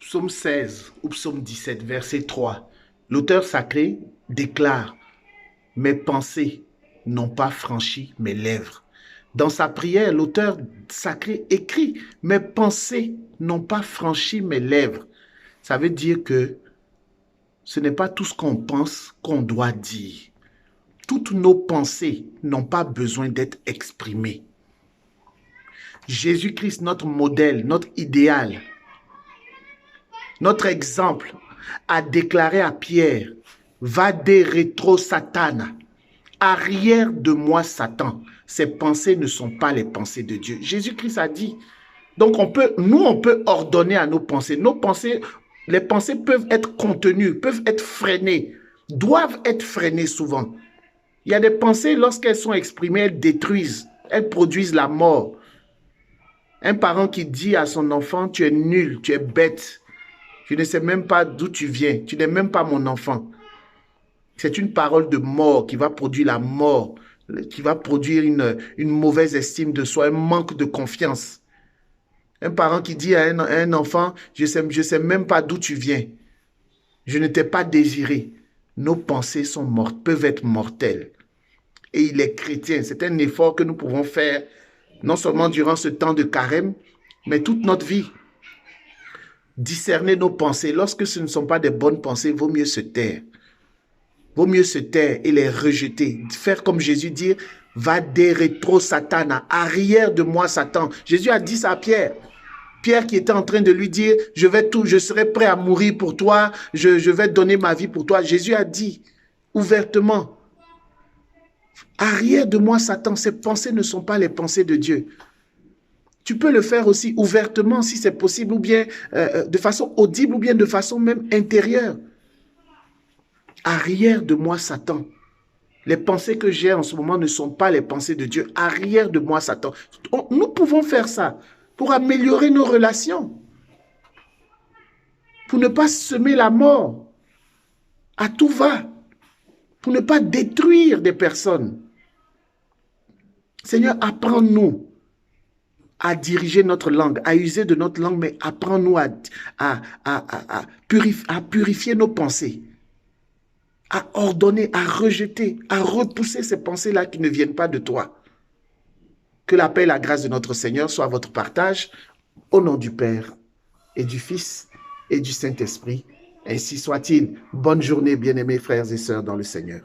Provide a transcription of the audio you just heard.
Psaume 16 ou psaume 17, verset 3. L'auteur sacré déclare: mes pensées n'ont pas franchi mes lèvres. Dans sa prière, l'auteur sacré écrit: mes pensées n'ont pas franchi mes lèvres. Ça veut dire que ce n'est pas tout ce qu'on pense qu'on doit dire. Toutes nos pensées n'ont pas besoin d'être exprimées. Jésus-Christ, notre modèle, notre idéal, notre exemple, a déclaré à Pierre: va de rétro Satana, arrière de moi Satan. Ces pensées ne sont pas les pensées de Dieu. Jésus-Christ a dit. Donc on peut ordonner à nos pensées. Nos pensées, les pensées peuvent être contenues, peuvent être freinées, doivent être freinées souvent. Il y a des pensées, lorsqu'elles sont exprimées, elles détruisent, elles produisent la mort. Un parent qui dit à son enfant: tu es nul, tu es bête, je ne sais même pas d'où tu viens, tu n'es même pas mon enfant. C'est une parole de mort qui va produire la mort, qui va produire une mauvaise estime de soi, un manque de confiance. Un parent qui dit à un enfant: je sais même pas d'où tu viens, je ne t'ai pas désiré. Nos pensées sont mortes, peuvent être mortelles. Et il est chrétien, c'est un effort que nous pouvons faire, non seulement durant ce temps de carême, mais toute notre vie. Discerner nos pensées. Lorsque ce ne sont pas des bonnes pensées, vaut mieux se taire. Vaut mieux se taire et les rejeter. Faire comme Jésus dit: va de rétro Satana, arrière de moi Satan. Jésus a dit ça à Pierre. Pierre qui était en train de lui dire: je serai prêt à mourir pour toi, je vais donner ma vie pour toi. Jésus a dit ouvertement: arrière de moi Satan, ces pensées ne sont pas les pensées de Dieu. Tu peux le faire aussi ouvertement si c'est possible, ou bien de façon audible, ou bien de façon même intérieure. Arrière de moi Satan. Les pensées que j'ai en ce moment ne sont pas les pensées de Dieu. Arrière de moi Satan. Nous pouvons faire ça pour améliorer nos relations, pour ne pas semer la mort à tout va, pour ne pas détruire des personnes. Seigneur, apprends-nous à diriger notre langue, à user de notre langue, mais apprends-nous à purifier nos pensées, à ordonner, à rejeter, à repousser ces pensées-là qui ne viennent pas de toi. Que la paix et la grâce de notre Seigneur soient votre partage, au nom du Père et du Fils et du Saint-Esprit. Ainsi soit-il. Bonne journée, bien-aimés frères et sœurs dans le Seigneur.